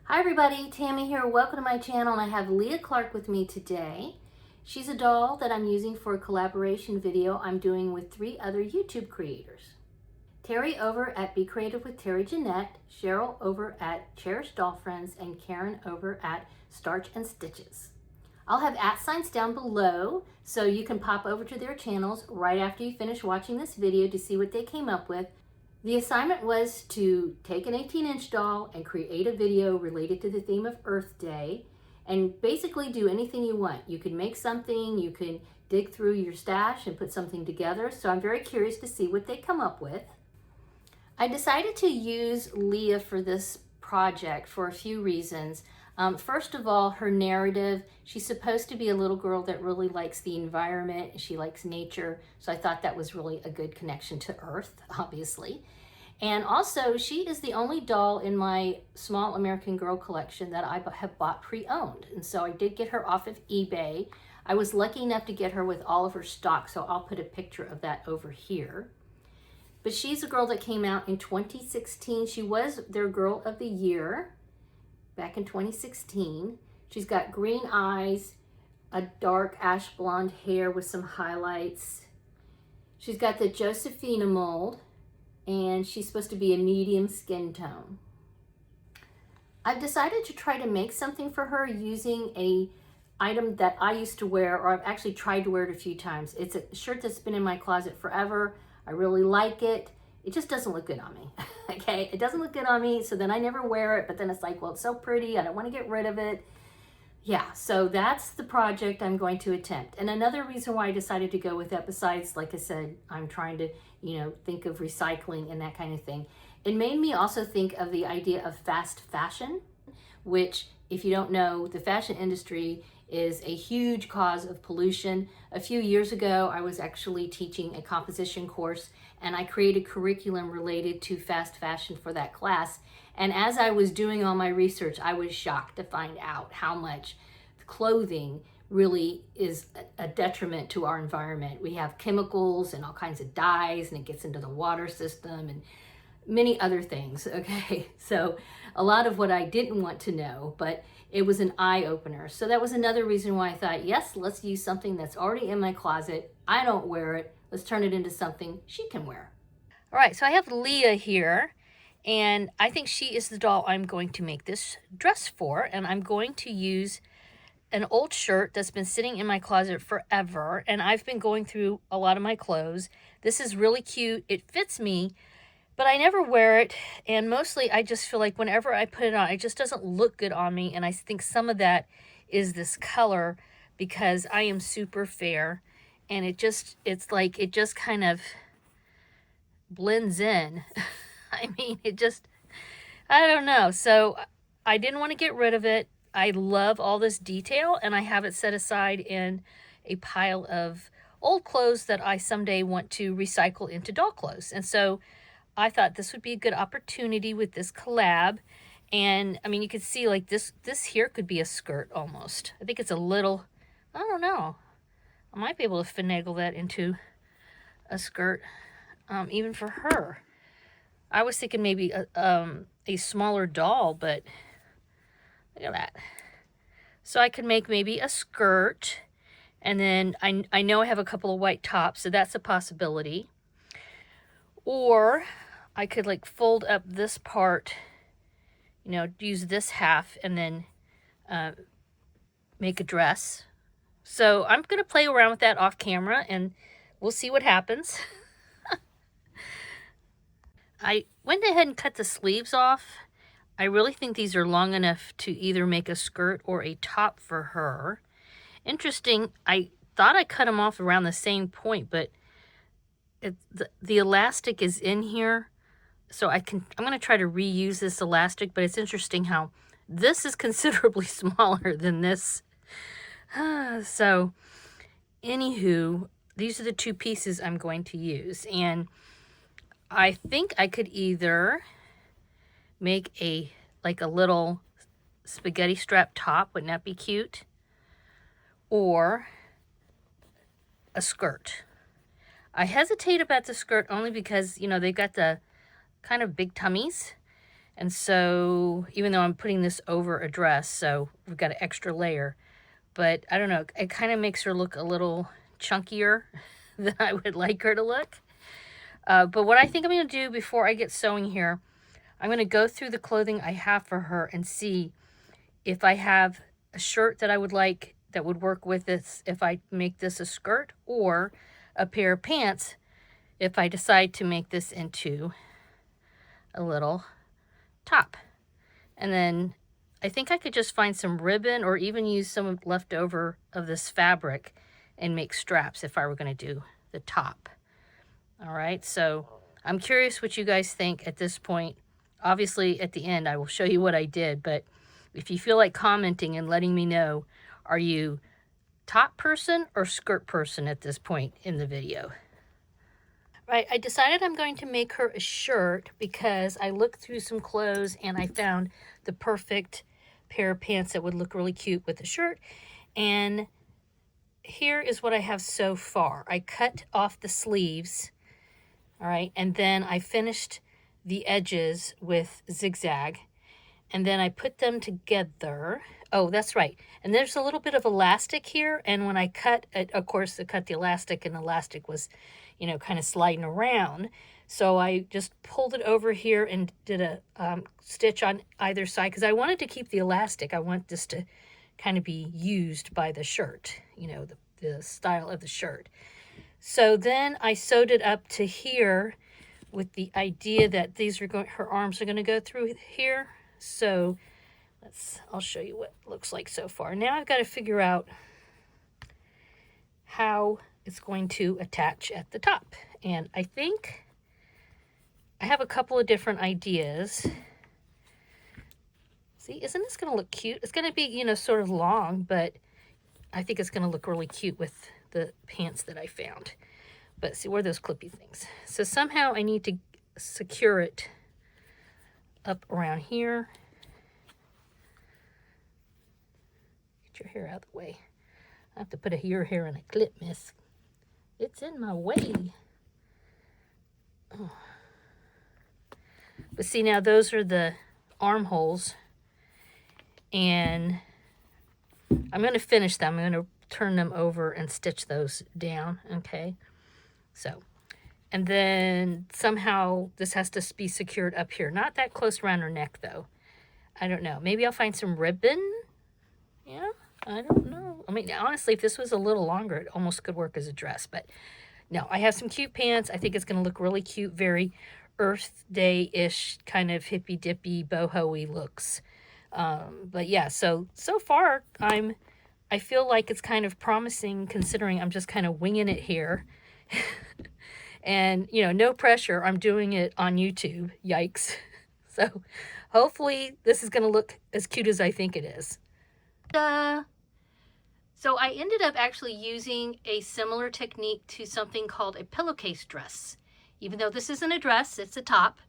Hi everybody, Tammy here. Welcome to my channel, and I have Leah Clark with me today. She's a doll that I'm using for a collaboration video I'm doing with 3 other YouTube creators. Terry over at Be Creative with Terry Jeanette, Cheryl over at Cherish Doll Friends, and Karen over at Starch and Stitches. I'll have @ down below so you can pop over to their channels right after you finish watching this video to see what they came up with. The assignment was to take an 18-inch doll and create a video related to the theme of Earth Day and basically do anything you want. You can make something, you can dig through your stash and put something together. So I'm very curious to see what they come up with. I decided to use Leah for this project for a few reasons. First of all, her narrative, she's supposed to be a little girl that really likes the environment. She likes nature. So I thought that was really a good connection to Earth, obviously. And also, she is the only doll in my Small American Girl collection that I have bought pre-owned. And so I did get her off of eBay. I was lucky enough to get her with all of her stock, so I'll put a picture of that over here. But she's a girl that came out in 2016. She was their Girl of the Year back in 2016. She's got green eyes, a dark ash blonde hair with some highlights. She's got the Josephina mold, and she's supposed to be a medium skin tone. I've decided to try to make something for her using a item that I used to wear, or I've actually tried to wear it a few times. It's a shirt that's been in my closet forever. I really like it. It just doesn't look good on me. Okay, it doesn't look good on me, so then I never wear it, but then it's like, well, it's so pretty, I don't want to get rid of it. Yeah, so that's the project I'm going to attempt. And another reason why I decided to go with that, besides, like I said, I'm trying to, think of recycling and that kind of thing. It made me also think of the idea of fast fashion, which, if you don't know, the fashion industry is a huge cause of pollution. A few years ago, I was actually teaching a composition course, and I created curriculum related to fast fashion for that class. And as I was doing all my research, I was shocked to find out how much clothing really is a detriment to our environment. We have chemicals and all kinds of dyes, and it gets into the water system and many other things, okay? So a lot of what I didn't want to know, but it was an eye-opener. So that was another reason why I thought, yes, let's use something that's already in my closet. I don't wear it. Let's turn it into something she can wear. All right, so I have Leah here, and I think she is the doll I'm going to make this dress for, and I'm going to use an old shirt that's been sitting in my closet forever, and I've been going through a lot of my clothes. This is really cute. It fits me, but I never wear it, and mostly I just feel like whenever I put it on, it just doesn't look good on me, and I think some of that is this color because I am super fair, and it's like it just kind of blends in. I mean, I don't know. So I didn't want to get rid of it. I love all this detail, and I have it set aside in a pile of old clothes that I someday want to recycle into doll clothes. And so I thought this would be a good opportunity with this collab. And I mean, you could see like this here could be a skirt almost. I think it's a little, I don't know. I might be able to finagle that into a skirt, even for her. I was thinking maybe a smaller doll, but look at that. So I could make maybe a skirt, and then I know I have a couple of white tops, so that's a possibility. Or I could like fold up this part, use this half and then make a dress. So I'm going to play around with that off camera, and we'll see what happens. I went ahead and cut the sleeves off. I really think these are long enough to either make a skirt or a top for her. Interesting, I thought I cut them off around the same point, but the elastic is in here. So I'm going to try to reuse this elastic, but it's interesting how this is considerably smaller than this. So anywho, these are the 2 pieces I'm going to use. And I think I could either make a little spaghetti strap top, wouldn't that be cute? Or a skirt. I hesitate about the skirt only because, they've got the kind of big tummies. And so even though I'm putting this over a dress, so we've got an extra layer, but I don't know, it kind of makes her look a little chunkier than I would like her to look. But what I think I'm going to do before I get sewing here, I'm going to go through the clothing I have for her and see if I have a shirt that I would like that would work with this if I make this a skirt, or a pair of pants if I decide to make this into a little top. And then I think I could just find some ribbon or even use some leftover of this fabric and make straps if I were going to do the top. All right, so I'm curious what you guys think at this point. Obviously, at the end, I will show you what I did, but if you feel like commenting and letting me know, are you top person or skirt person at this point in the video? Right, I decided I'm going to make her a shirt because I looked through some clothes and I found the perfect pair of pants that would look really cute with the shirt. And here is what I have so far. I cut off the sleeves, all right, and then I finished the edges with zigzag, and then I put them together. Oh, that's right. And there's a little bit of elastic here, and when I cut it, of course, I cut the elastic, and the elastic was, you know, kind of sliding around. So I just pulled it over here and did a stitch on either side because I wanted to keep the elastic. I want this to kind of be used by the shirt, you know, the style of the shirt. So then I sewed it up to here with the idea that these are going, her arms are going to go through here. So I'll show you what it looks like so far. Now I've got to figure out how it's going to attach at the top. And I think I have a couple of different ideas. See, isn't this going to look cute? It's going to be, you know, sort of long, but I think it's going to look really cute with the pants that I found. But see, where are those clippy things? So somehow I need to secure it up around here. Get your hair out of the way. I have to put your hair in a clip, miss. It's in my way. Oh. But see, now those are the armholes. And I'm going to finish them. I'm going to turn them over and stitch those down, okay? So, and then somehow this has to be secured up here. Not that close around her neck, though. I don't know. Maybe I'll find some ribbon. Yeah, I don't know. I mean, honestly, if this was a little longer, it almost could work as a dress. But no, I have some cute pants. I think it's going to look really cute, very Earth Day-ish, kind of hippy-dippy, boho-y looks. But yeah, so far, I feel like it's kind of promising considering I'm just kind of winging it here. And, you know, no pressure. I'm doing it on YouTube. Yikes. So hopefully this is going to look as cute as I think it is. So I ended up actually using a similar technique to something called a pillowcase dress. Even though this isn't a dress, it's a top.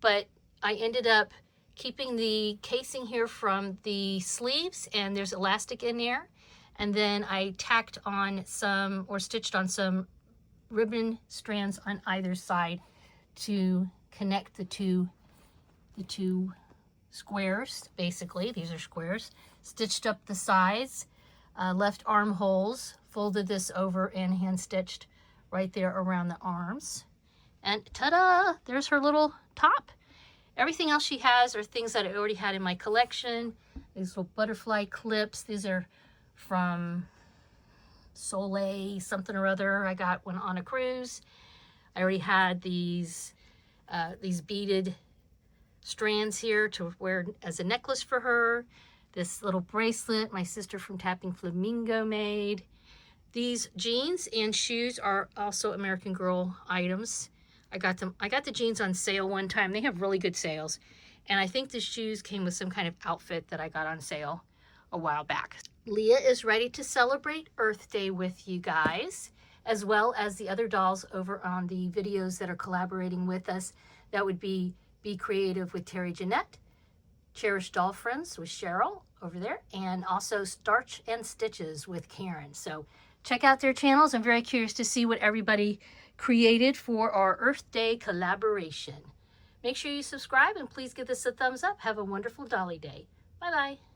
But I ended up keeping the casing here from the sleeves, and there's elastic in there. And then I tacked on some, or stitched on some ribbon strands on either side to connect the two squares. Basically, these are squares. Stitched up the sides, left armholes, folded this over and hand stitched right there around the arms. And ta-da! There's her little top. Everything else she has are things that I already had in my collection. These little butterfly clips. These are from Soleil something or other. I got one on a cruise. I already had these beaded strands here to wear as a necklace for her. This little bracelet my sister from Tapping Flamingo made. These jeans and shoes are also American Girl items. I got the jeans on sale one time. They have really good sales. And I think the shoes came with some kind of outfit that I got on sale a while back. Leah is ready to celebrate Earth Day with you guys, as well as the other dolls over on the videos that are collaborating with us. That would be Creative with Terry Jeanette, Cherished Doll Friends with Cheryl over there, and also Starch and Stitches with Karen. So check out their channels. I'm very curious to see what everybody created for our Earth Day collaboration. Make sure you subscribe and please give this a thumbs up. Have a wonderful Dolly Day. Bye-bye.